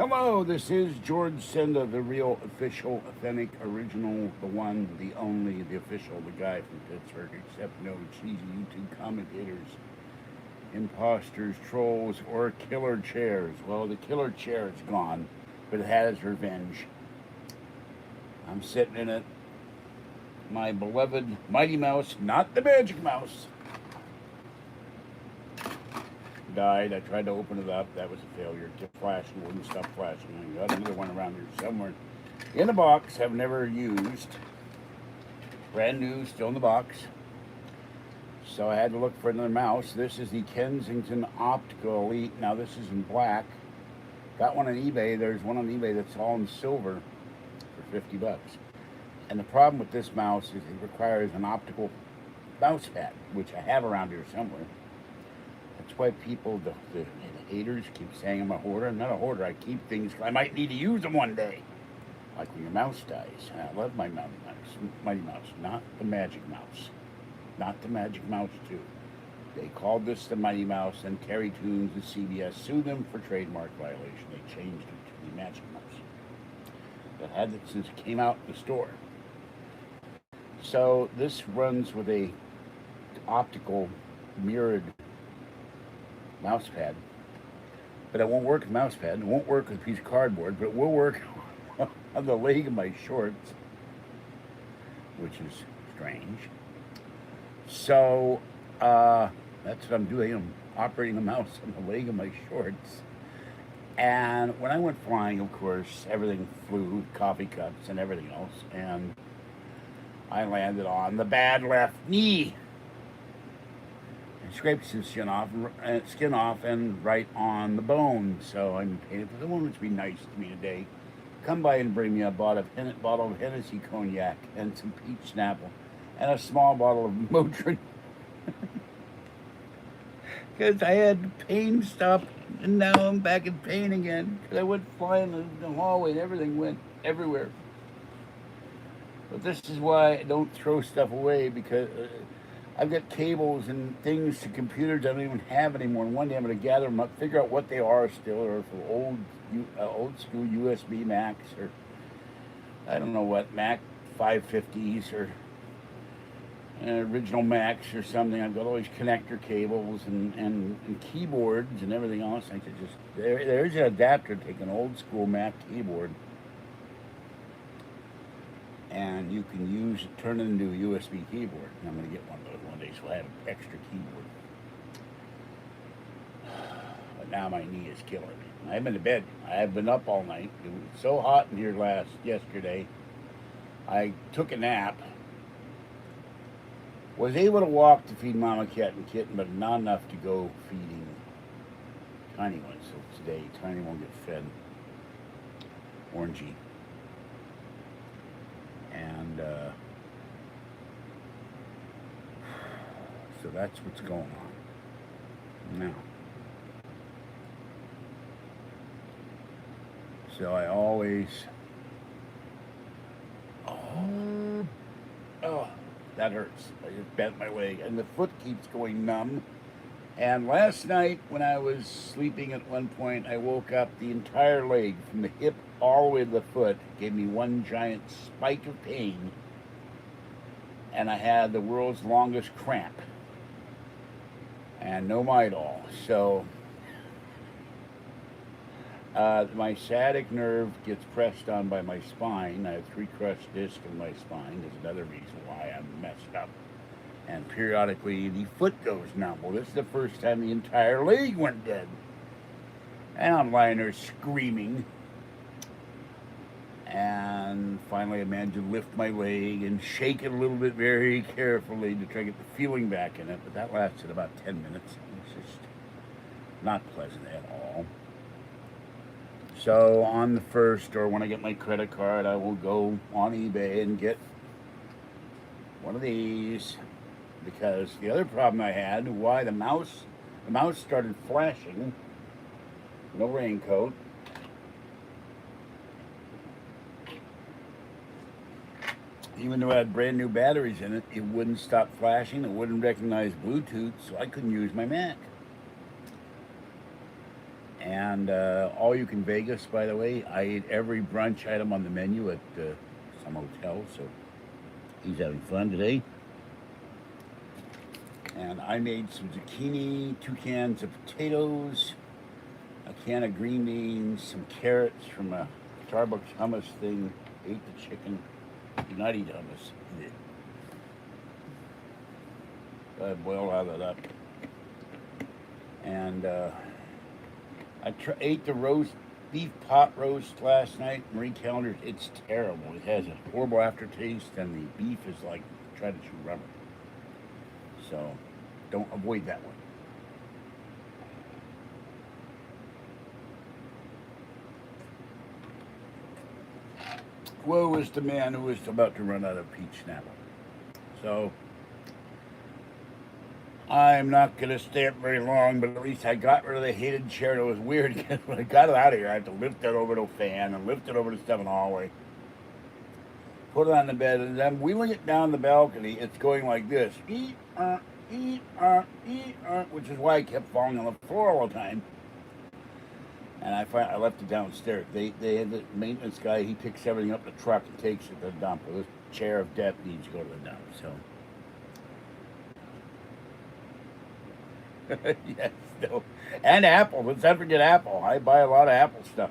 Hello, this is George Senda, the real, official, authentic, original, the one, the only, the official, the guy from Pittsburgh, except no cheesy YouTube commentators, imposters, trolls, or killer chairs. Well, the killer chair is gone, but it had its revenge. I'm sitting in it. My beloved Mighty Mouse, not the Magic Mouse, died. I tried to open it up. That was a failure. It kept flashing, wouldn't stop flashing. I got another one around here somewhere in a box I've never used. Brand new, still in the box. So I had to look for another mouse. This is the Kensington Optical Elite. Now this is in black. Got one on eBay. There's one on eBay that's all in silver for 50 bucks. And the problem with this mouse is it requires an optical mouse pad, which I have around here somewhere. That's why people, the haters, keep saying I'm a hoarder. I'm not a hoarder. I keep things. I might need to use them one day. Like when your mouse dies. I love my Mighty Mouse, not the Magic Mouse. Not the Magic Mouse 2. They called this the Mighty Mouse, and Terry Toons and CBS sued them for trademark violation. They changed it to the Magic Mouse. That had it since it came out in the store. So this runs with a optical mirrored mouse pad, but it won't work with mouse pad. It won't work with a piece of cardboard, but it will work on the leg of my shorts, which is strange. So that's what I'm doing. I'm operating the mouse on the leg of my shorts. And when I went flying, of course, everything flew, coffee cups and everything else, and I landed on the bad left knee. Scraped some skin off, and right on the bone. So I'm paid for the woman to be nice to me today. Come by and bring me a bottle of Hennessy cognac and some peach snapple and a small bottle of Motrin. Because I had pain stop, and now I'm back in pain again. Because I went flying in the hallway and everything went everywhere. But this is why I don't throw stuff away, because I've got cables and things to computers I don't even have anymore. And one day I'm going to gather them up, figure out what they are still, or for old school USB Macs, or I don't know what, Mac 550s, or original Macs or something. I've got all these connector cables and keyboards and everything else. I could just, there's an adapter to take an old school Mac keyboard, and you can turn it into a USB keyboard. And I'm going to get one of those one day, so I have an extra keyboard. But now my knee is killing me. I'm in the bed. I have been up all night. It was so hot in here yesterday. I took a nap. Was able to walk to feed Mama Cat and Kitten, but not enough to go feeding Tiny one. So today, Tiny won't get fed. Orangey. And so that's what's going on now. So I always, oh, that hurts. I just bent my leg, and the foot keeps going numb. And last night, when I was sleeping at one point, I woke up, the entire leg, from the hip all the way to the foot, gave me one giant spike of pain, and I had the world's longest cramp, and no Midol. So my sciatic nerve gets pressed on by my spine. I have 3 crushed discs in my spine. There's another reason why I'm messed up. And periodically the foot goes numb. Well, this is the first time the entire leg went dead. And I'm lying there screaming. And finally I managed to lift my leg and shake it a little bit very carefully to try to get the feeling back in it. But that lasted about 10 minutes. It's just not pleasant at all. So on the first, or when I get my credit card, I will go on eBay and get one of these. Because the other problem I had, why the mouse started flashing. No raincoat. Even though I had brand new batteries in it, it wouldn't stop flashing. It wouldn't recognize Bluetooth, so I couldn't use my Mac. And And all you can Vegas, by the way. I ate every brunch item on the menu at some hotel, so he's having fun today. And I made some zucchini, 2 cans of potatoes, a can of green beans, some carrots from a Starbucks hummus thing. Ate the chicken. Do not eat hummus. I boiled all that up. And ate the roast beef pot roast last night. Marie Callender's. It's terrible. It has a horrible aftertaste, and the beef is like trying to chew rubber. So don't avoid that one. Woe is the man who is about to run out of peach Snapple. So I'm not going to stay up very long, but at least I got rid of the hated chair. It was weird because when I got it out of here, I had to lift it over to a fan and lift it over to 7 hallway, put it on the bed, and then wheeling it down the balcony, it's going like this. Which is why I kept falling on the floor all the time. And I left it downstairs. They had the maintenance guy. He picks everything up the truck and takes it to the dump. This chair of death needs to go to the dump. So yes, no. And Apple. Let's not forget Apple. I buy a lot of Apple stuff.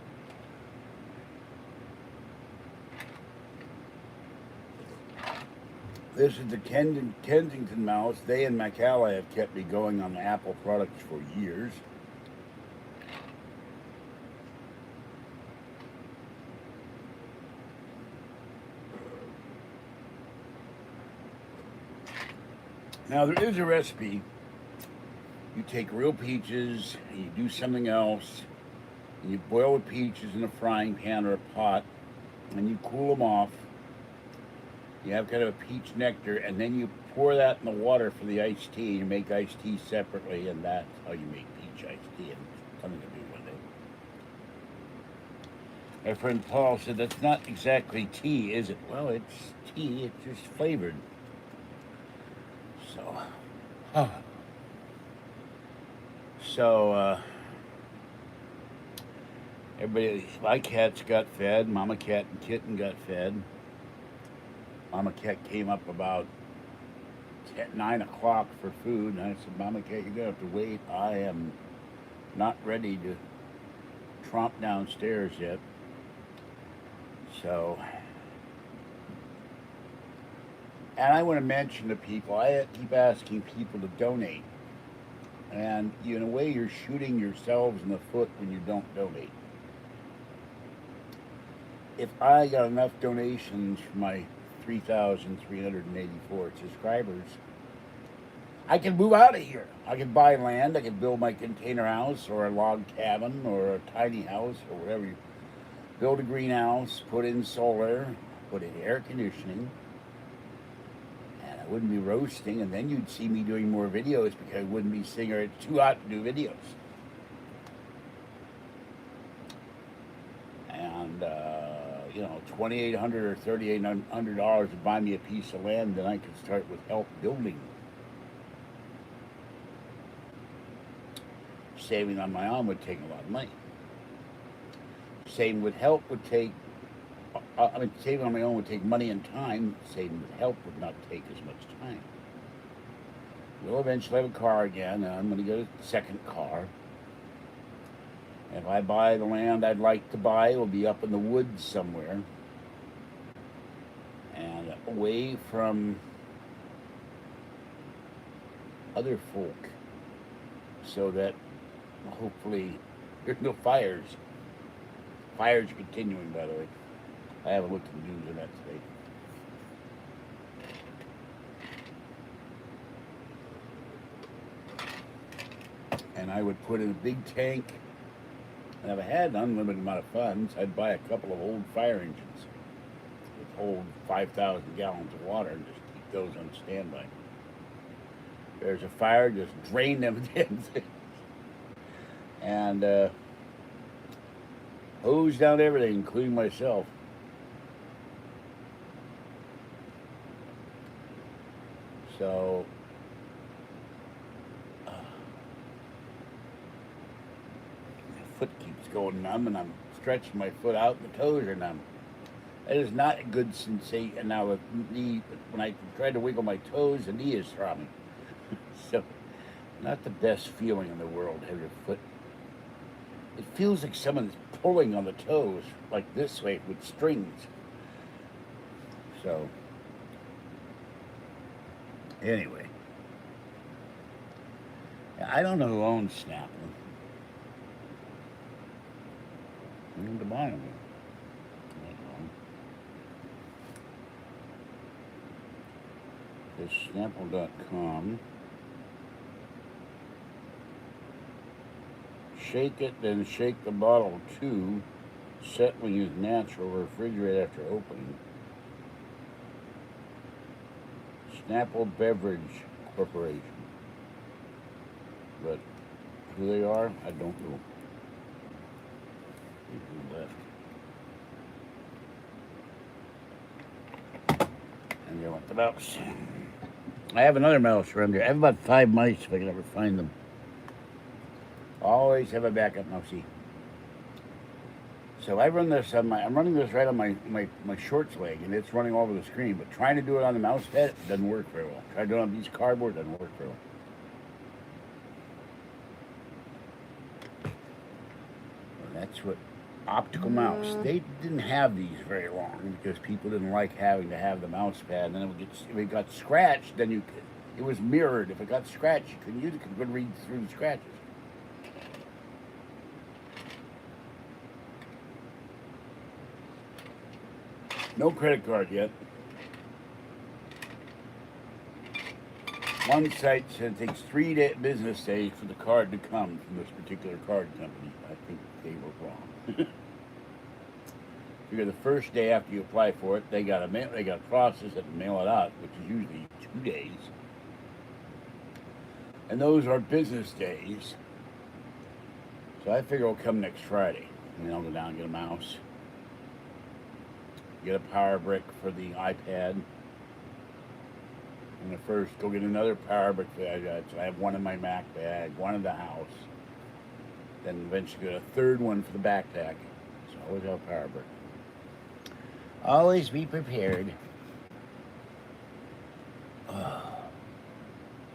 This is the Kensington mouse. They and Macalla have kept me going on the Apple products for years. Now there is a recipe. You take real peaches and you do something else, and you boil the peaches in a frying pan or a pot, and you cool them off. You have kind of a peach nectar, and then you pour that in the water for the iced tea. You make iced tea separately, and that's how you make peach iced tea. And something to do one day. My friend Paul said, that's not exactly tea, is it? Well, it's tea. It's just flavored. So, everybody, my cats got fed. Mama cat and kitten got fed. Mama cat came up about 9 o'clock for food, and I said, Mama cat, you're going to have to wait. I am not ready to tromp downstairs yet. So, and I want to mention to people, I keep asking people to donate. And in a way, you're shooting yourselves in the foot when you don't donate. If I got enough donations from my 3,384 subscribers, I can move out of here. I can buy land. I can build my container house or a log cabin or a tiny house or whatever. You build a greenhouse, put in solar, put in air conditioning. Wouldn't be roasting, and then you'd see me doing more videos because I wouldn't be sitting there. It's too hot to do videos. And $2,800 or $3,800 to buy me a piece of land, then I could start with help building. Saving on my own would take a lot of money. Saving with help would take. Saving on my own would take money and time. Saving with help would not take as much time. We'll eventually have a car again, and I'm going to get a second car. If I buy the land I'd like to buy, it will be up in the woods somewhere. And away from other folk, so that hopefully there's no fires. Fires are continuing, by the way. I haven't looked at the news on that today. And I would put in a big tank, and if I had an unlimited amount of funds, I'd buy a couple of old fire engines that hold 5,000 gallons of water and just keep those on standby. If there's a fire, just drain them damn things. And hose down everything, including myself. So, my foot going numb, and I'm stretching my foot out, and the toes are numb. It is not a good sensation. And now with knee, when I try to wiggle my toes, the knee is throbbing. So, not the best feeling in the world. Have your foot. It feels like someone's pulling on the toes, like this way with strings. So, anyway, I don't know who owns Snapple. I need to buy them. This Snapple.com. Shake it, then shake the bottle too. Settling is natural. Refrigerate after opening. Snapple Beverage Corporation. But who they are, I don't know. Left. And there went the mouse. I have another mouse around there. I have about 5 mice if I can ever find them. Always have a backup mousey. So I run this on I'm running this right on my shorts leg, and it's running all over the screen. But trying to do it on the mouse pad doesn't work very well. Try to do it on these cardboard, doesn't work very well. That's what optical mouse. They didn't have these very long because people didn't like having to have the mouse pad. And then if it got scratched, then it was mirrored. If it got scratched, you couldn't use it because you couldn't read through the scratches. No credit card yet. One site said it takes 3 business days for the card to come from this particular card company. I think they were wrong. Figure the first day after you apply for it, they got to process it and mail it out, which is usually 2 days. And those are business days. So I figure it'll come next Friday. And then I'll go down and get a mouse. Get a power brick for the iPad. And first go get another power brick for the iPad. So I have one in my Mac bag, one in the house. Then eventually get a third one for the backpack. So I always have a power brick. Always be prepared.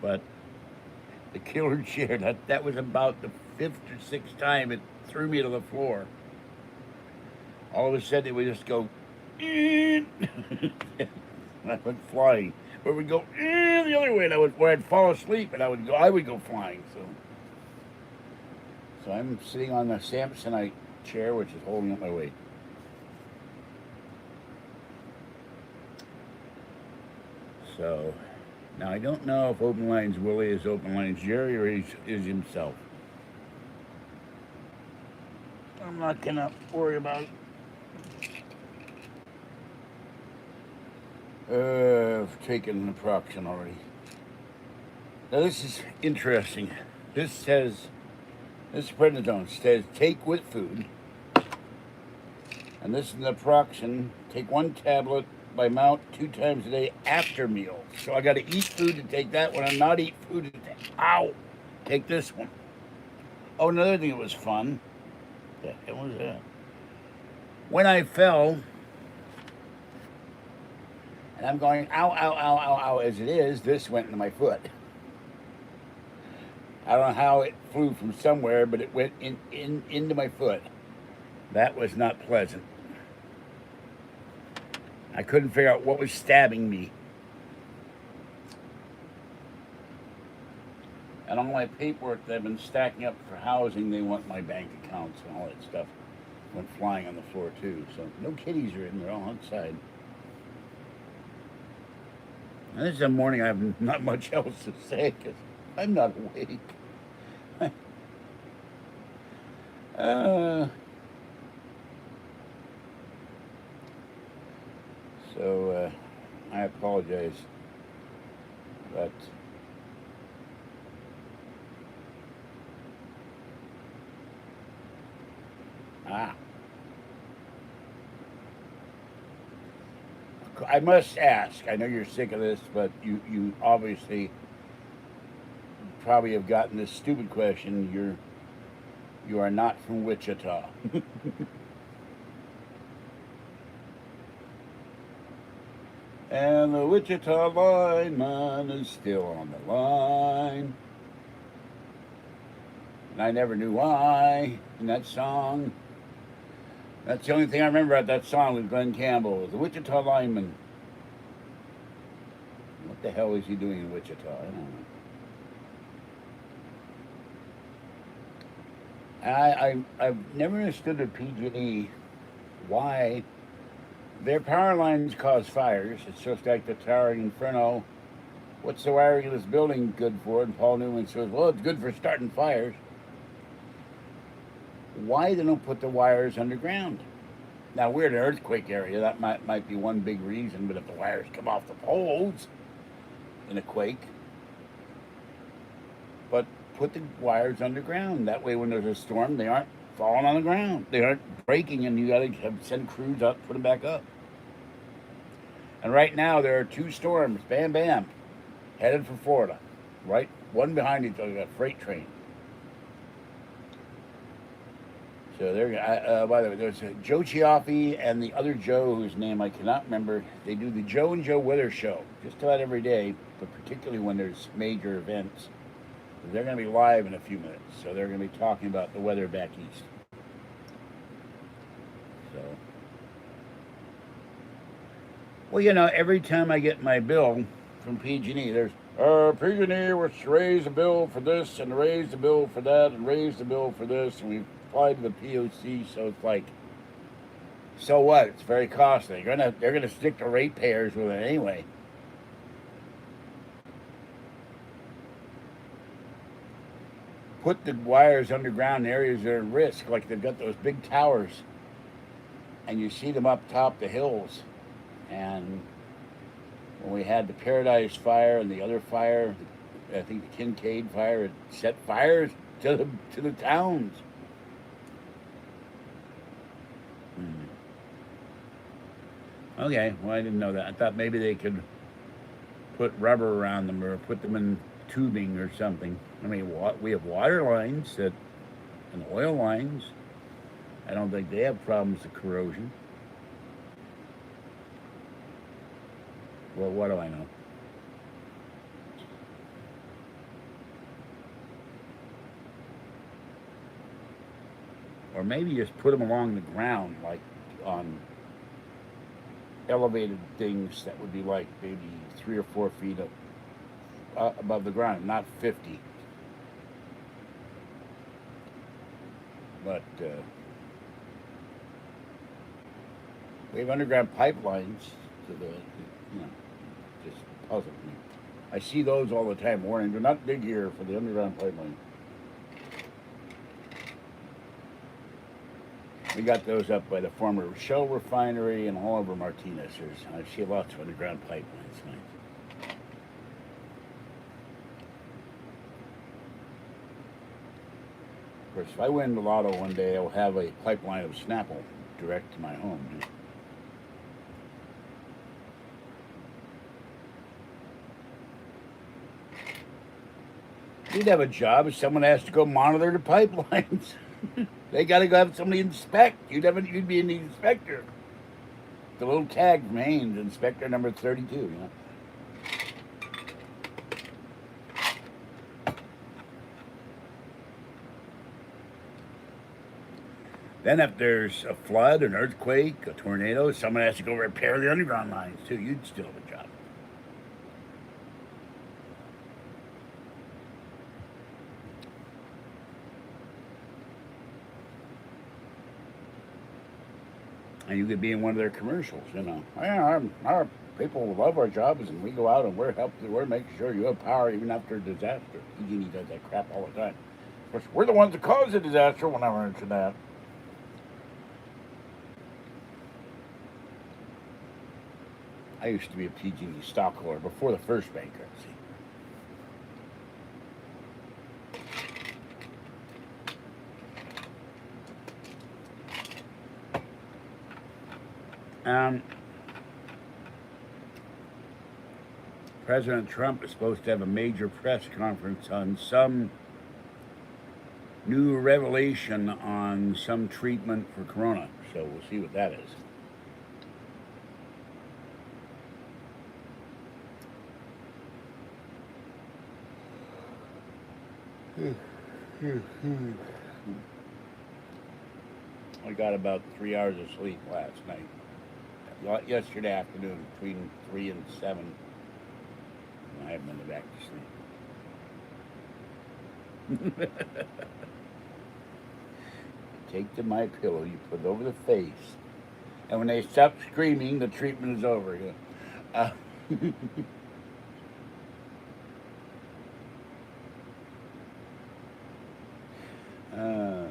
But the killer chair, that was about the 5th or 6th time it threw me to the floor. All of a sudden it would just go, and I went flying. Or it would go the other way, and I'd fall asleep, and I would go flying. So I'm sitting on the Samsonite chair, which is holding up my weight. So now I don't know if Open Lines Willie is Open Lines Jerry or is himself. I'm not gonna worry about it. I've taken naproxen already. Now this is interesting. This prednisone says take with food. And this is naproxen. Take 1 tablet by mouth 2 times a day after meals. So I got to eat food to take that one and not eat food to take this one. Oh, another thing that was fun. What the hell was that? When I fell, and I'm going, ow, ow, ow, ow, ow, as it is, this went into my foot. I don't know how it flew from somewhere, but it went into my foot. That was not pleasant. I couldn't figure out what was stabbing me. And all my paperwork that I've been stacking up for housing, they want my bank accounts and all that stuff. Went flying on the floor too. So no kitties are in there, all outside. And this is a morning I have not much else to say because I'm not awake. So I apologize, but I must ask, I know you're sick of this, but you obviously probably have gotten this stupid question. You are not from Wichita. And the Wichita lineman is still on the line. And I never knew why in that song. That's the only thing I remember about that song with Glenn Campbell was the Wichita lineman. What the hell is he doing in Wichita? I don't know. I've never understood at PG&E why their power lines cause fires. It's just like the towering inferno. What's the wiring of this building good for? And Paul Newman says, well, it's good for starting fires. Why they don't put the wires underground? Now we're in an earthquake area. That might be one big reason. But if the wires come off the poles in a quake, but put the wires underground. That way, when there's a storm, they aren't falling on the ground. They aren't breaking, and you got to send crews up, put them back up. And right now, there are two storms, bam, bam, headed for Florida. Right, one behind each other, a freight train. So there. By the way, there's Joe Chiaffi and the other Joe, whose name I cannot remember. They do the Joe and Joe Weather Show just about every day, but particularly when there's major events. They're going to be live in a few minutes, so they're going to be talking about the weather back east. So, well, you know, every time I get my bill from PG&E, there's PG&E was to raise the bill for this and raise the bill for that and raise the bill for this, and we applied to the POC. So it's like, so what? It's very costly. They're gonna stick to ratepayers with it anyway. Put the wires underground in areas that are at risk, like they've got those big towers, and you see them up top the hills. And when we had the Paradise Fire and the other fire, I think the Kincaid Fire, it set fires to the towns. Okay, well I didn't know that. I thought maybe they could put rubber around them or put them in tubing or something. I mean, we have water lines and oil lines. I don't think they have problems with corrosion. Well, what do I know? Or maybe just put them along the ground, like on elevated things that would be like maybe 3 or 4 feet up above the ground, not 50. But we have underground pipelines to just puzzles me. I see those all the time. Warning: do not dig here for the underground pipeline. We got those up by the former Shell refinery and all over Martinez. I see lots of underground pipelines. Of course, if I win the lotto one day, I'll have a pipeline of Snapple direct to my home. You'd have a job if someone has to go monitor the pipelines. They got to go have somebody inspect. You'd be an inspector. The little tag from Haynes, inspector number 32. You know. Then if there's a flood, an earthquake, a tornado, someone has to go repair the underground lines too. You'd still have a job. And you could be in one of their commercials, you know. Yeah, our people love our jobs, and we go out and we're making sure you have power even after a disaster. PG&E does that crap all the time. Of course, we're the ones that caused the disaster when I run into that. I used to be a PG&E stockholder before the first bankruptcy. President Trump is supposed to have a major press conference on some new revelation on some treatment for corona. So we'll see what that is. I got about 3 hours of sleep last night. Yesterday afternoon, between 3 and 7. I haven't been back to sleep. Take the My Pillow, you put it over the face, and when they stop screaming, the treatment is over. Uh, uh,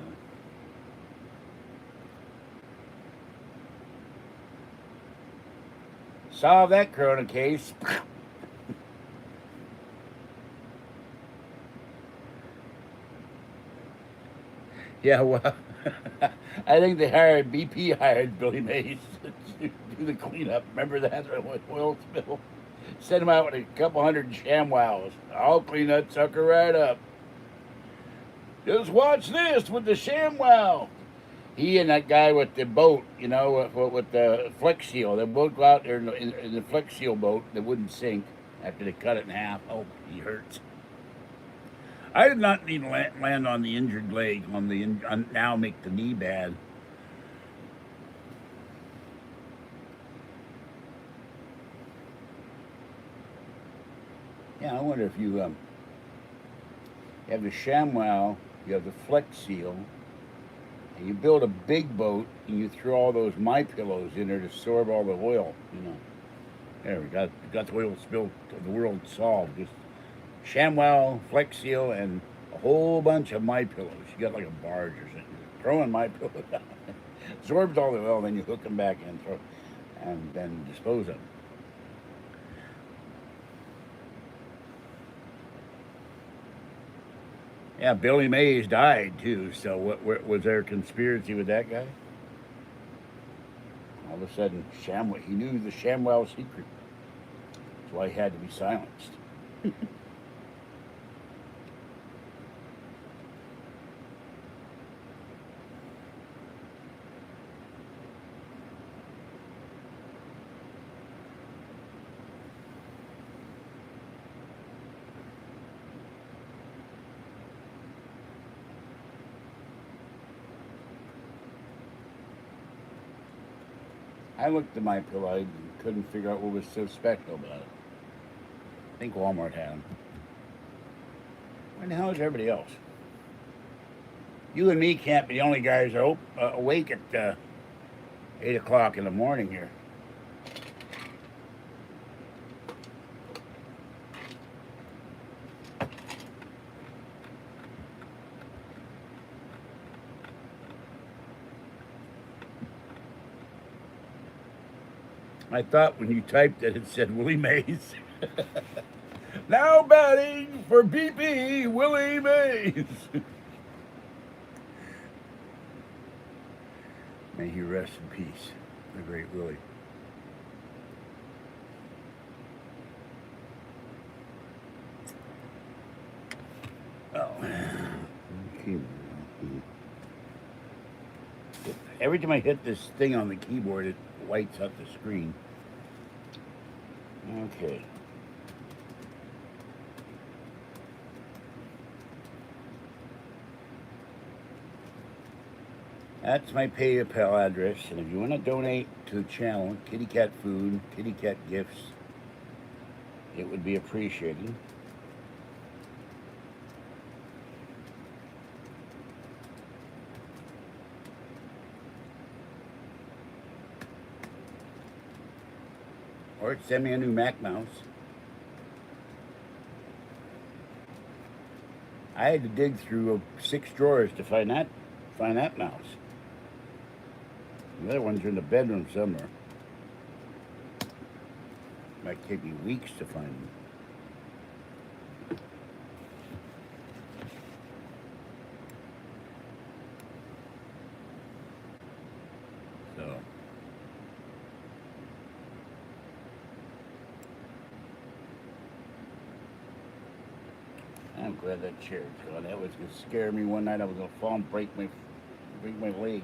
solve that corona case. Yeah, well, I think they hired BP hired Billy Mays to do the cleanup. Remember that oil spill? Sent him out with a couple hundred ShamWows. I'll clean that sucker right up. Just watch this with the ShamWow. He and that guy with the boat, with the Flex Seal. They both go out there in the Flex Seal boat that wouldn't sink after they cut it in half. Oh, he hurts. I did not need to land on the injured leg now make the knee bad. Yeah, I wonder if you have the ShamWow, you have the Flex Seal, and you build a big boat and you throw all those My Pillows in there to absorb all the oil. There we got the oil spill of the world solved. Just ShamWow, Flex Seal, and a whole bunch of My Pillows. You got like a barge or something. Throw in My Pillows down. Absorbs all the oil, then you hook them back in, and then dispose of them. Yeah, Billy Mays died too. So what was there a conspiracy with that guy? All of a sudden, he knew the ShamWow secret. That's why he had to be silenced. I looked at My Pillow and couldn't figure out what was so special about it. I think Walmart had them. Where the hell is everybody else? You and me can't be the only guys awake at 8 o'clock in the morning here. I thought when you typed it said Willie Mays. Now batting for BP, Willie Mays. May he rest in peace, the great Willie. Oh. Every time I hit this thing on the keyboard, it lights up the screen. Okay. That's my PayPal address, and if you want to donate to the channel, Kitty Cat Food, Kitty Cat Gifts, it would be appreciated. Or send me a new Mac mouse. I had to dig through 6 drawers to find that mouse. The other ones are in the bedroom somewhere. Might take me weeks to find them. So. glad that chair's gone. That was gonna scare me one night. I was gonna fall and break my leg.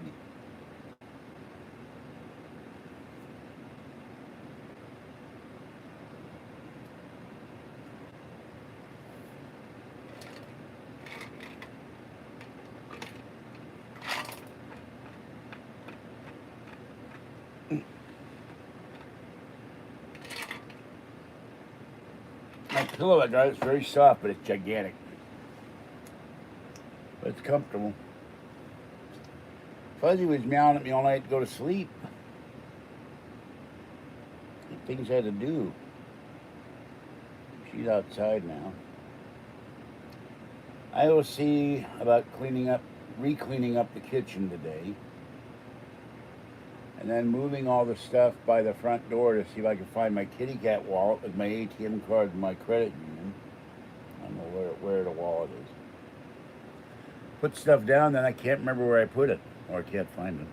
My pillow I got is very soft, but it's gigantic. But it's comfortable. Fuzzy was meowing at me all night to go to sleep. Things I had to do. She's outside now. I will see about re-cleaning up the kitchen today. And then moving all the stuff by the front door to see if I can find my kitty cat wallet with my ATM card and my credit union. I don't know where the wallet is. Put stuff down, then I can't remember where I put it, or I can't find it.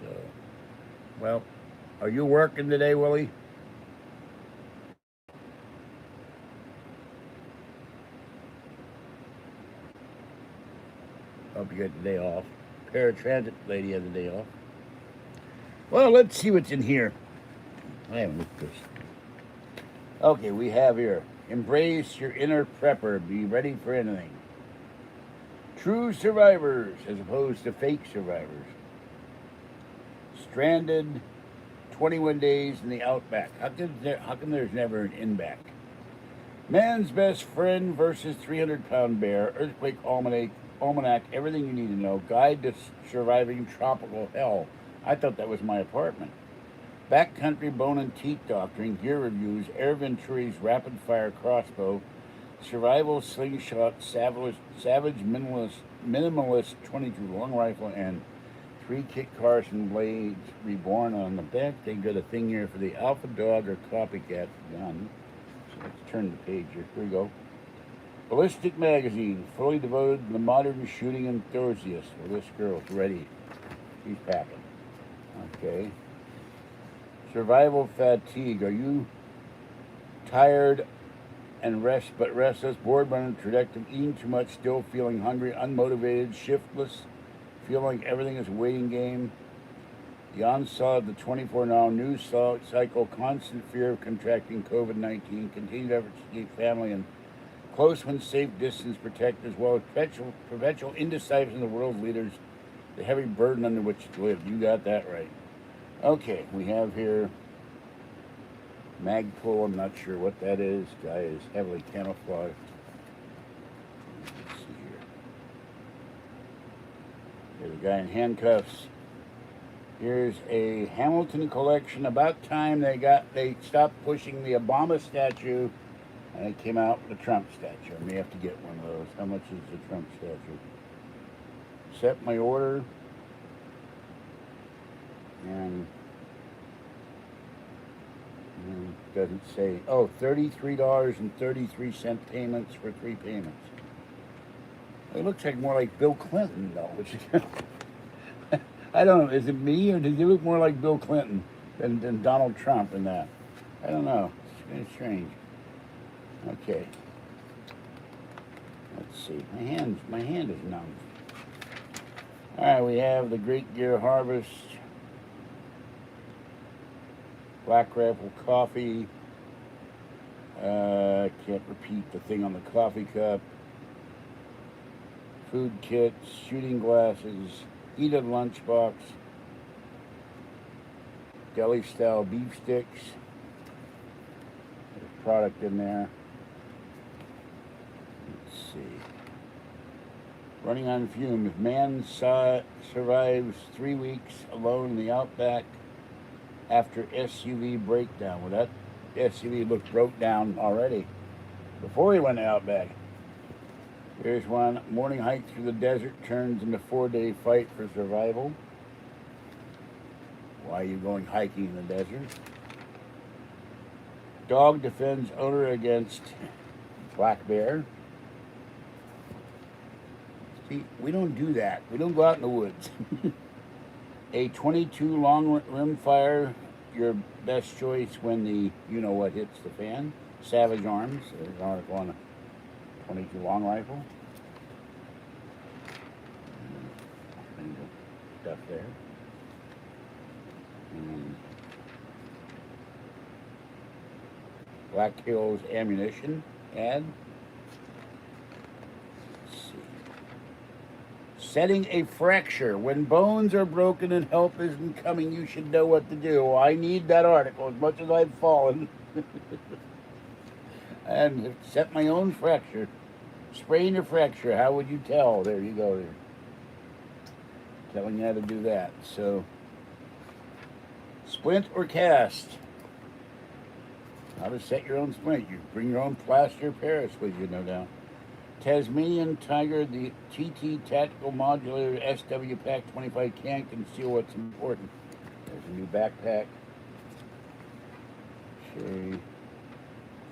So, well, are you working today, Willie? Hope you got the day off. Paratransit lady has the day off. Well, let's see what's in here. I haven't looked at this. Okay, we have here. Embrace your inner prepper. Be ready for anything. True survivors as opposed to fake survivors. Stranded 21 days in the outback. How come there's never an in-back? Man's best friend versus 300-pound bear. Earthquake almanac. Everything you need to know. Guide to surviving tropical hell. I thought that was my apartment. Backcountry bone and teeth doctoring. Gear reviews. Air Venturi's rapid fire crossbow. Survival slingshot. Savage minimalist 22 long rifle and 3 Kit Carson blades reborn on the back. They got a thing here for the alpha dog or copycat gun. So let's turn the page here. Here we go. Ballistic magazine, fully devoted to the modern shooting enthusiast. Well, this girl's ready. She's packing. Okay. Survival fatigue. Are you tired and restless, bored by unproductive, eating too much, still feeling hungry, unmotivated, shiftless, feeling like everything is a waiting game? The onslaught of the 24-hour news cycle, constant fear of contracting COVID-19, continued efforts to keep family and close when safe distance protect, as well as perpetual indecisiveness of the world's leaders, the heavy burden under which to live. You got that right. Okay, we have here Magpul. I'm not sure what that is. Guy is heavily camouflaged. Let's see here. Here's a guy in handcuffs. Here's a Hamilton collection. About time they stopped pushing the Obama statue and it came out with the Trump statue. I may have to get one of those. How much is the Trump statue? Set my order. And doesn't say. Oh, $33.33 payments for 3 payments. It looks like more like Bill Clinton, though. Which I don't know. Is it me, or does he look more like Bill Clinton than Donald Trump in that? I don't know. It's kind of strange. Okay. Let's see. My hand is numb. All right, we have the Great Gear Harvest, Black Rifle Coffee. Can't repeat the thing on the coffee cup. Food kits, shooting glasses, Eat a lunchbox, deli style beef sticks. There's product in there. Let's see. Running on fumes. Man survives 3 weeks alone in the outback after SUV breakdown. Well, that SUV looked broke down already before he went outback. Here's one. Morning hike through the desert turns into 4-day fight for survival. Why are you going hiking in the desert? Dog defends owner against black bear. See, we don't do that. We don't go out in the woods. A 22 long rimfire your best choice when the you know what hits the fan. Savage Arms. There's an article on a 22 long rifle. And stuff there. And Black Hills ammunition ad. Let's see. Setting a fracture. When bones are broken and help isn't coming, you should know what to do. Well, I need that article as much as I've fallen. And set my own fracture. Sprain or fracture, how would you tell? There you go. There. Telling you how to do that. So, splint or cast. How to set your own splint. You bring your own plaster of Paris with you, no doubt. Tasmanian Tiger, the TT Tactical Modular SW Pack 25 can't conceal what's important. There's a new backpack. Okay.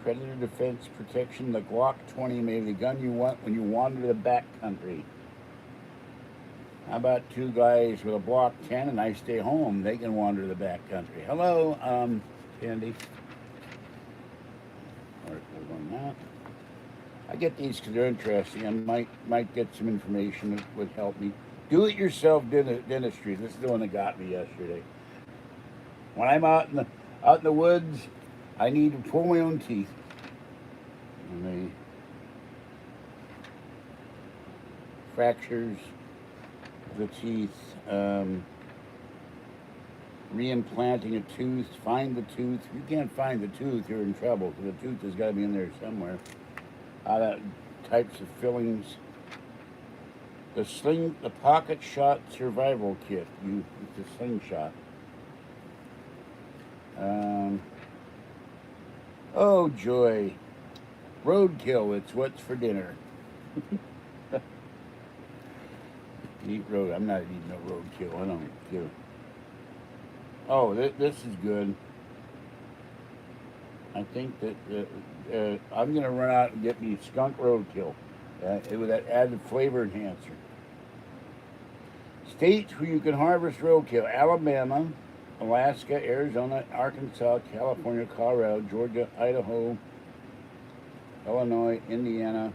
Predator Defense Protection, the Glock 20 may be the gun you want when you wander the backcountry. How about two guys with a Block 10 and I stay home? They can wander the backcountry. Hello, Candy. Articles on that. I get these because they're interesting. I might get some information that would help me. Do-it-yourself dentistry. This is the one that got me yesterday. When I'm out in the woods, I need to pull my own teeth. And they fractures of the teeth, reimplanting a tooth, find the tooth. If you can't find the tooth, you're in trouble because the tooth has got to be in there somewhere. Types of fillings. The pocket shot survival kit. It's a slingshot. Oh joy. Roadkill, it's what's for dinner. Eat road. I'm not eating no roadkill. I don't give. Oh, this is good. I think that I'm going to run out and get me skunk roadkill. With that added flavor enhancer. States where you can harvest roadkill: Alabama, Alaska, Arizona, Arkansas, California, Colorado, Georgia, Idaho, Illinois, Indiana.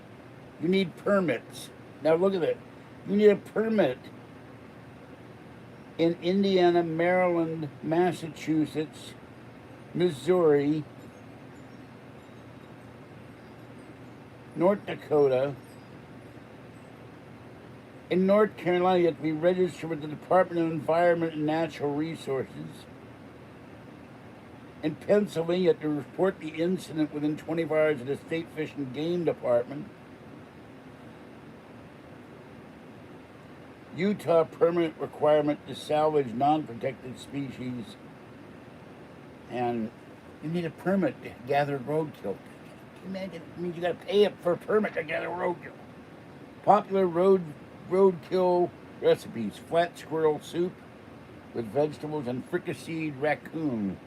You need permits. Now look at it. You need a permit in Indiana, Maryland, Massachusetts, Missouri, North Dakota. In North Carolina, you have to be registered with the Department of Environment and Natural Resources. In Pennsylvania, you have to report the incident within 24 hours to the State Fish and Game Department. Utah, permanent requirement to salvage non-protected species. And you need a permit to gather roadkill. Can you imagine? It means you got to pay up for a permit to gather roadkill. Popular roadkill recipes: flat squirrel soup with vegetables and fricasseed raccoon.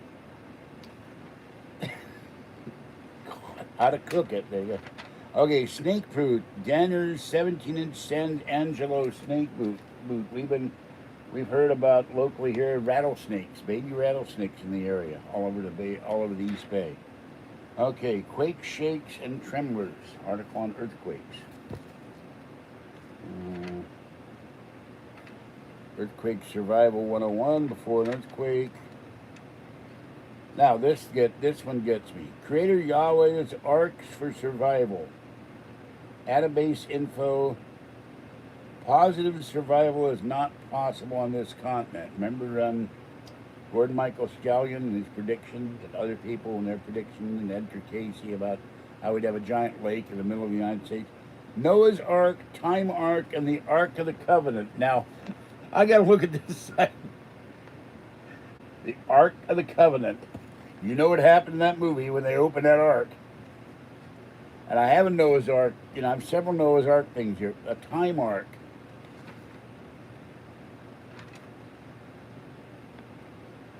How to cook it? There you go. Okay, snake fruit. Danner's 17-inch San Angelo snake boot. We've heard about locally here rattlesnakes, baby rattlesnakes in the area, all over the East Bay. Okay, quake shakes and tremblers. Article on earthquakes. Earthquake Survival 101 before an earthquake. Now this one gets me. Creator Yahweh's Arcs for Survival. Database info. Positive survival is not possible on this continent. Remember Gordon Michael Scallion and his prediction, and other people and their prediction, and Edgar Casey about how we'd have a giant lake in the middle of the United States. Noah's Ark, Time Ark, and the Ark of the Covenant. Now, I got to look at this side. The Ark of the Covenant. You know what happened in that movie when they opened that Ark. And I have a Noah's Ark. I have several Noah's Ark things here. A Time Ark.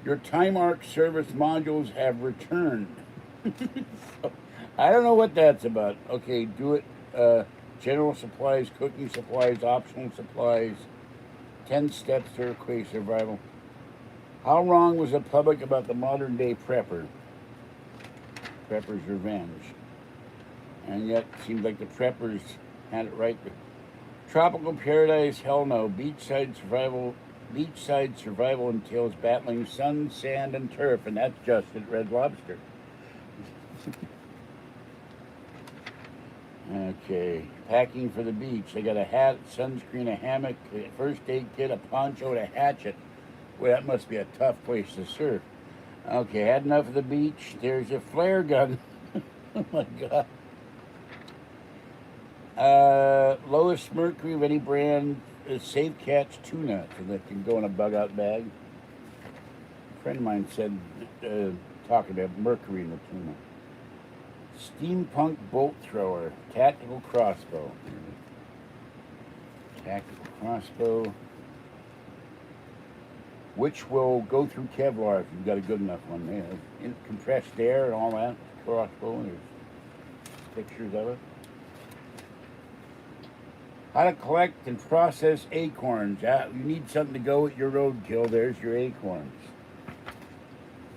Your Time Ark service modules have returned. So, I don't know what that's about. Okay, do it. General supplies, cooking supplies, optional supplies. 10 steps to earthquake survival. How wrong was the public about the modern day prepper? Prepper's revenge. And yet, it seems like the preppers had it right. Tropical paradise, hell no. Beachside survival entails battling sun, sand, and turf, and that's just at Red Lobster. Okay, packing for the beach. They got a hat, sunscreen, a hammock, a first aid kit, a poncho, and a hatchet. Well, that must be a tough place to surf. Okay, had enough of the beach. There's a flare gun. Oh my God. Lowest mercury of any brand is Safe Catch tuna, so that can go in a bug out bag. A friend of mine said, talking about mercury in the tuna. Steampunk bolt thrower, tactical crossbow. Tactical crossbow, which will go through Kevlar if you've got a good enough one. There, compressed air and all that. Crossbow, and there's pictures of it. How to collect and process acorns. You need something to go with your roadkill. There's your acorns.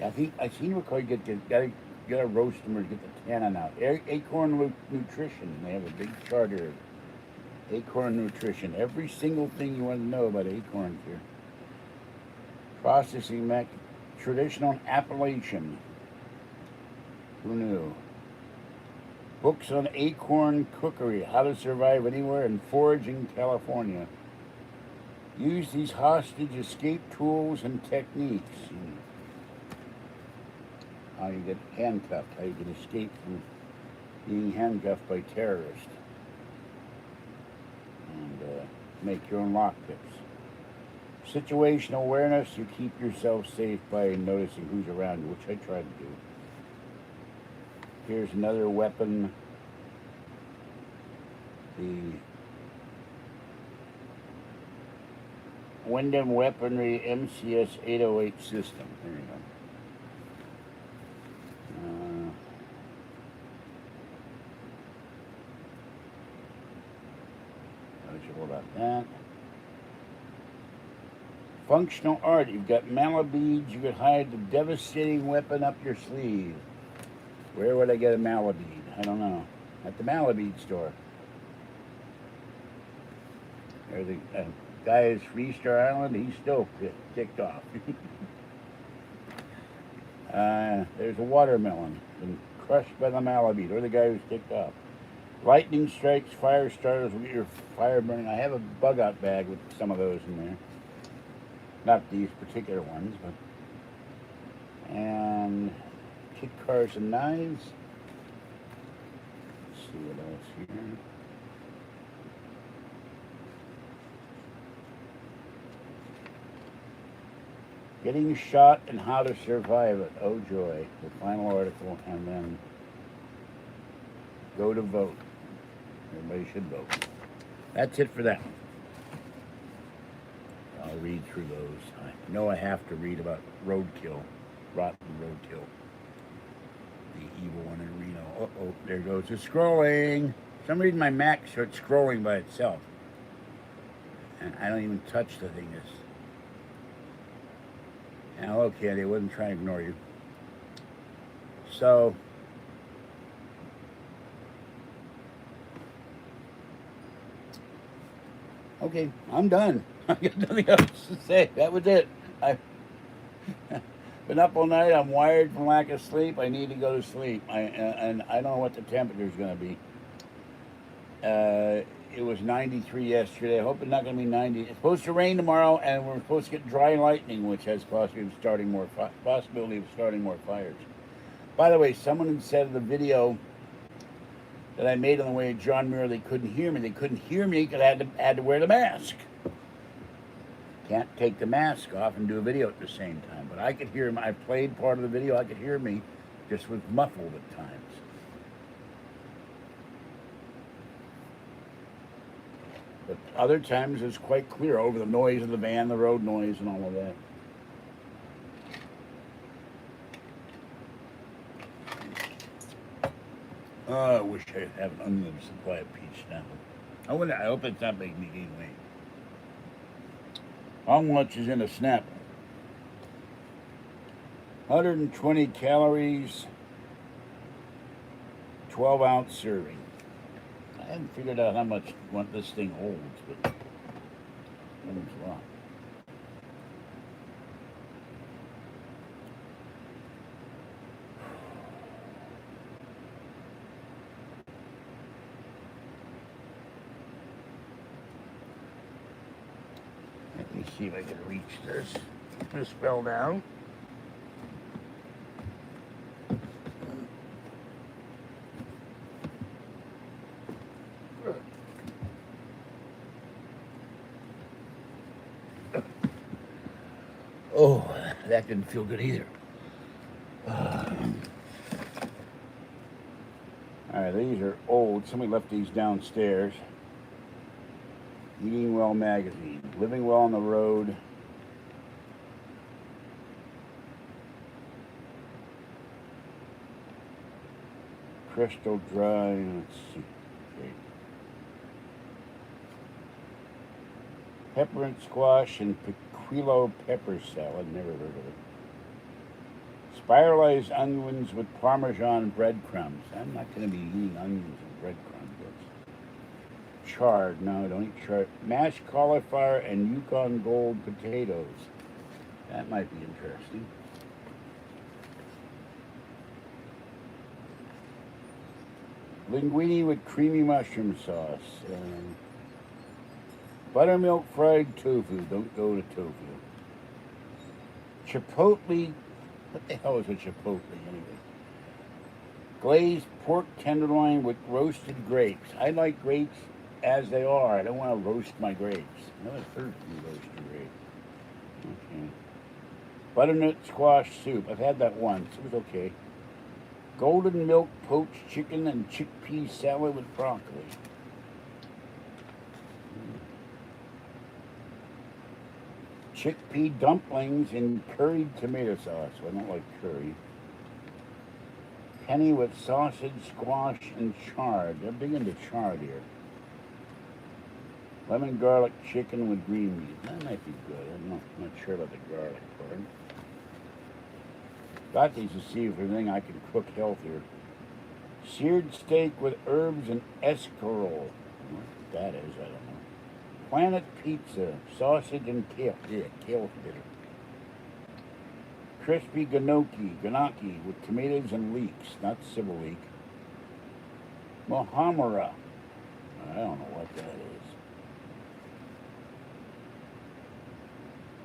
I think I seem to recall you gotta roast them or get the tannin out. Acorn Nutrition. They have a big chart here. Acorn Nutrition. Every single thing you want to know about acorns here. Processing method. Traditional Appalachian. Who knew? Books on acorn cookery. How to survive anywhere and forage in California. Use these hostage escape tools and techniques. How you get handcuffed, how you can escape from being handcuffed by terrorists. And make your own lockpicks. Situational awareness, you keep yourself safe by noticing who's around you, which I try to do. Here's another weapon. The Wyndham Weaponry MCS 808 system. There you go. Not sure about that. Functional art. You've got malabeads. You could hide the devastating weapon up your sleeve. Where would I get a malabead? I don't know. At the malabead store. There's the guy is Freestar Island. He's still ticked off. There's a watermelon been crushed by the malabead, or the guy who's ticked off. Lightning strikes, fire starters will get your fire burning. I have a bug out bag with some of those in there. Not these particular ones, but. And kit cars and knives. Let's see what else here. Getting shot and how to survive it. Oh joy. The final article, and then go to vote. Everybody should vote. That's it for that one. I'll read through those. I know I have to read about roadkill, rotten roadkill. The evil one in Reno. Uh-oh, there goes the scrolling. For some reason my Mac starts scrolling by itself. And I don't even touch the thing. Hello, Candy. I wasn't trying to ignore you. So, okay, I'm done. I got nothing else to say. That was it. I've been up all night. I'm wired from lack of sleep. I need to go to sleep. And I don't know what the temperature is going to be. It was 93 yesterday. I hope it's not going to be 90. It's supposed to rain tomorrow, and we're supposed to get dry lightning, which has possibility of starting more fires. By the way, someone had said in the video that I made on the way to John Muir, they couldn't hear me. They couldn't hear me because I had to wear the mask. Can't take the mask off and do a video at the same time. But I could hear him. I played part of the video. I could hear me, just was muffled at times. But other times it's quite clear over the noise of the van, the road noise, and all of that. Oh, I wish I had an unlimited supply of peach Snapple. I hope it's not making me gain weight. How much is in a Snapple? 120 calories, 12-ounce serving. I haven't figured out how much this thing holds, but it holds a lot. Let me see if I can reach this bell down. Oh, that didn't feel good either. Alright, these are old. Somebody left these downstairs. Eating Well magazine. Living Well on the Road. Crystal Dry. Let's see. Okay. Pepper and squash and piquillo pepper salad. Never heard of it. Spiralized onions with Parmesan breadcrumbs. I'm not going to be eating onions and breadcrumbs. Chard. No, don't eat chard. Mashed cauliflower and Yukon Gold potatoes. That might be interesting. Linguine with creamy mushroom sauce. Buttermilk fried tofu. Don't go to tofu. Chipotle. What the hell is a chipotle anyway? Glazed pork tenderloin with roasted grapes. I like grapes as they are. I don't want to roast my grapes. Never heard of roasted grapes. Okay. Butternut squash soup. I've had that once. It was okay. Golden milk poached chicken and chickpea salad with broccoli. Chickpea dumplings in curried tomato sauce. I don't like curry. Penny with sausage, squash, and chard. They're big into chard here. Lemon garlic chicken with green meat. That might be good. I'm not sure about the garlic part. Got these to see if anything I can cook healthier. Seared steak with herbs and escarole. What that is, I don't know. Planet Pizza, sausage and kale. Yeah, kale's bitter. Crispy gnocchi with tomatoes and leeks, not civil leek. Mohamara. I don't know what that is.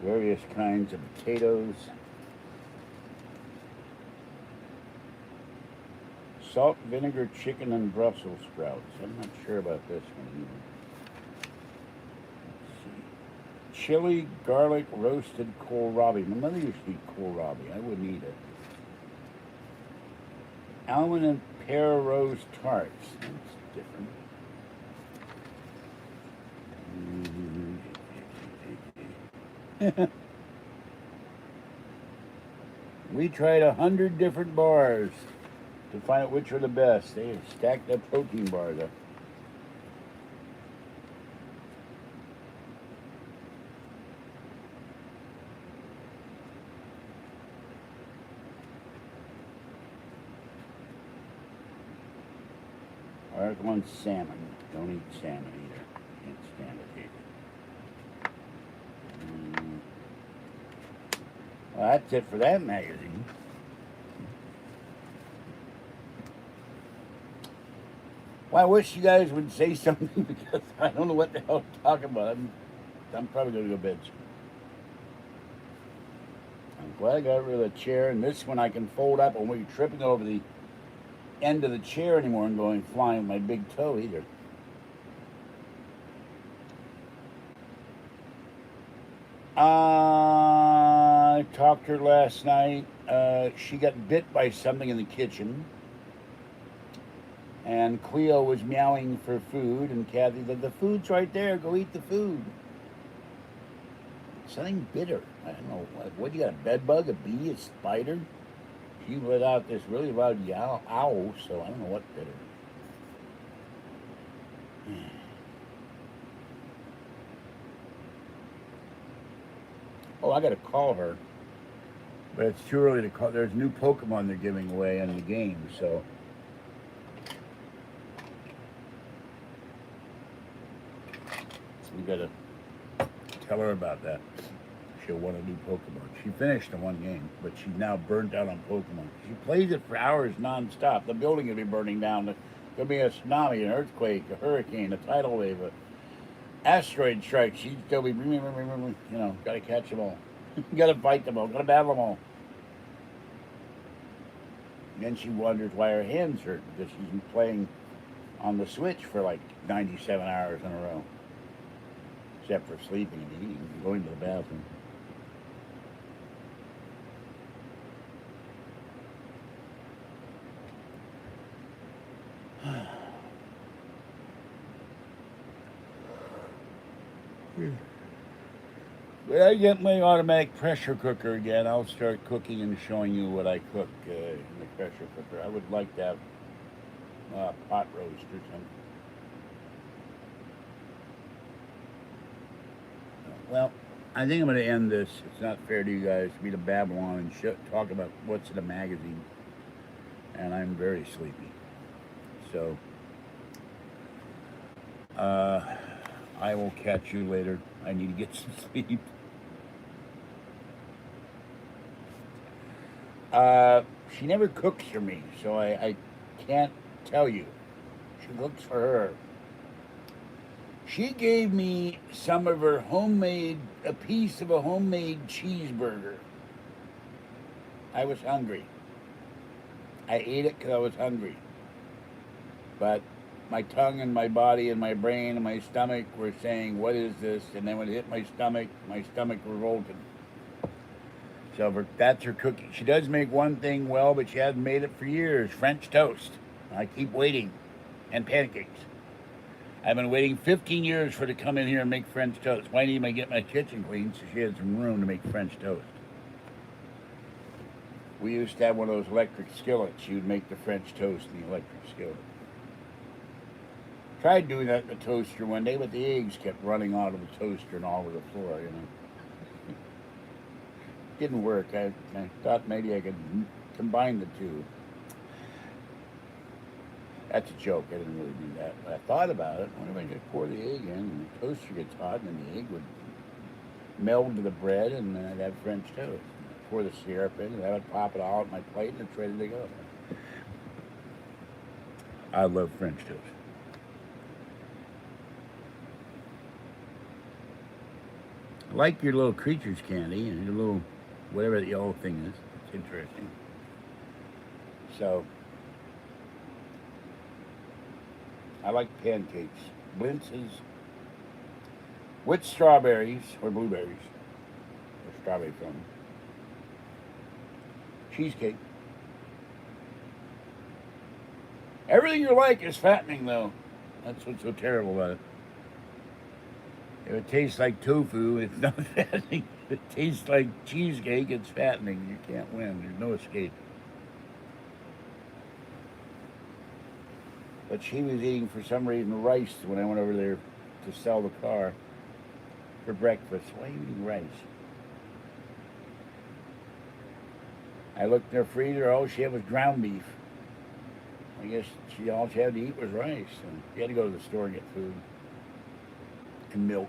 Various kinds of potatoes. Salt, vinegar, chicken, and Brussels sprouts. I'm not sure about this one either. Chili, garlic, roasted kohlrabi. My mother used to eat kohlrabi. I wouldn't eat it. Almond and pear rose tarts. That's different. We tried 100 different bars to find out which were the best. They had stacked up protein bars up. Article on salmon. Don't eat salmon either. Can't stand it either. Well, that's it for that magazine. Well, I wish you guys would say something because I don't know what the hell to talk about. I'm probably going to go to bed soon. I'm glad I got rid of the chair, and this one I can fold up. I won't be tripping over the end of the chair anymore and going flying with my big toe either. I talked to her last night. She got bit by something in the kitchen. And Cleo was meowing for food, and Kathy said, the food's right there, go eat the food. Something bitter. I don't know. What, you got a bed bug, a bee, a spider? She let out this really loud owl, so I don't know what bit her. Oh, I got to call her. But it's too early to call. There's new Pokemon they're giving away in the game, so we gotta tell her about that. She'll want a new Pokemon. She finished the one game, but she's now burnt out on Pokemon. She plays it for hours nonstop. The building will be burning down. There'll be a tsunami, an earthquake, a hurricane, a tidal wave, a asteroid strike. She'd still be, gotta catch them all. Gotta fight them all. Gotta battle them all. And then she wonders why her hands hurt because she's been playing on the Switch for like 97 hours in a row. Except for sleeping and eating and going to the bathroom. When I get my automatic pressure cooker again, I'll start cooking and showing you what I cook in the pressure cooker. I would like to have pot roast or something. Well, I think I'm going to end this. It's not fair to you guys for me to babble on and talk about what's in a magazine. And I'm very sleepy. So, I will catch you later. I need to get some sleep. She never cooks for me, so I can't tell you. She cooks for her. She gave me some of her a piece of a homemade cheeseburger. I was hungry. I ate it because I was hungry. But my tongue and my body and my brain and my stomach were saying, what is this? And then when it hit my stomach revolted. So that's her cooking. She does make one thing well, but she hasn't made it for years. French toast. I keep waiting. And pancakes. I've been waiting 15 years for her to come in here and make French toast. Why didn't I get my kitchen clean so she had some room to make French toast? We used to have one of those electric skillets. She would make the French toast in the electric skillet. Tried doing that in the toaster one day, but the eggs kept running out of the toaster and all over the floor, Didn't work. I thought maybe I could combine the two. That's a joke. I didn't really do that. But I thought about it. What if I could pour the egg in and the toaster gets hot and then the egg would meld to the bread and then I'd have French toast. Pour the syrup in and I would pop it all at my plate and it's ready to go. I love French toast. I like your little creatures candy and your little whatever the yellow thing is. It's interesting. So I like pancakes, blintzes with strawberries or blueberries or strawberry filling. Cheesecake. Everything you like is fattening, though. That's what's so terrible about it. If it tastes like tofu, it's not fattening. If it tastes like cheesecake, it's fattening. You can't win. There's no escape. But she was eating, for some reason, rice when I went over there to sell the car for breakfast. Why are you eating rice? I looked in her freezer. All she had was ground beef. I guess all she had to eat was rice. And she had to go to the store and get food. And milk.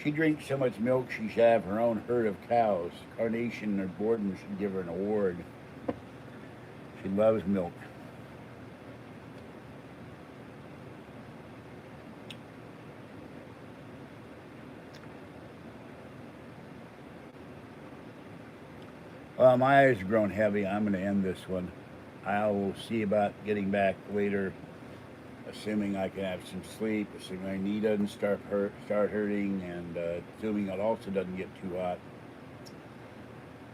She drinks so much milk she should have her own herd of cows. Carnation or Borden should give her an award. She loves milk. Well, my eyes have grown heavy. I'm going to end this one. I will see about getting back later, assuming I can have some sleep, assuming my knee doesn't start hurting, and assuming it also doesn't get too hot.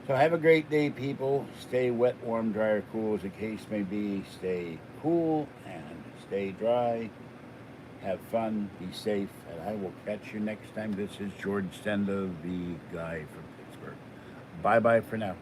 So have a great day, people. Stay wet, warm, dry, or cool as the case may be. Stay cool and stay dry. Have fun. Be safe. And I will catch you next time. This is George Stenda, the guy from Pittsburgh. Bye-bye for now.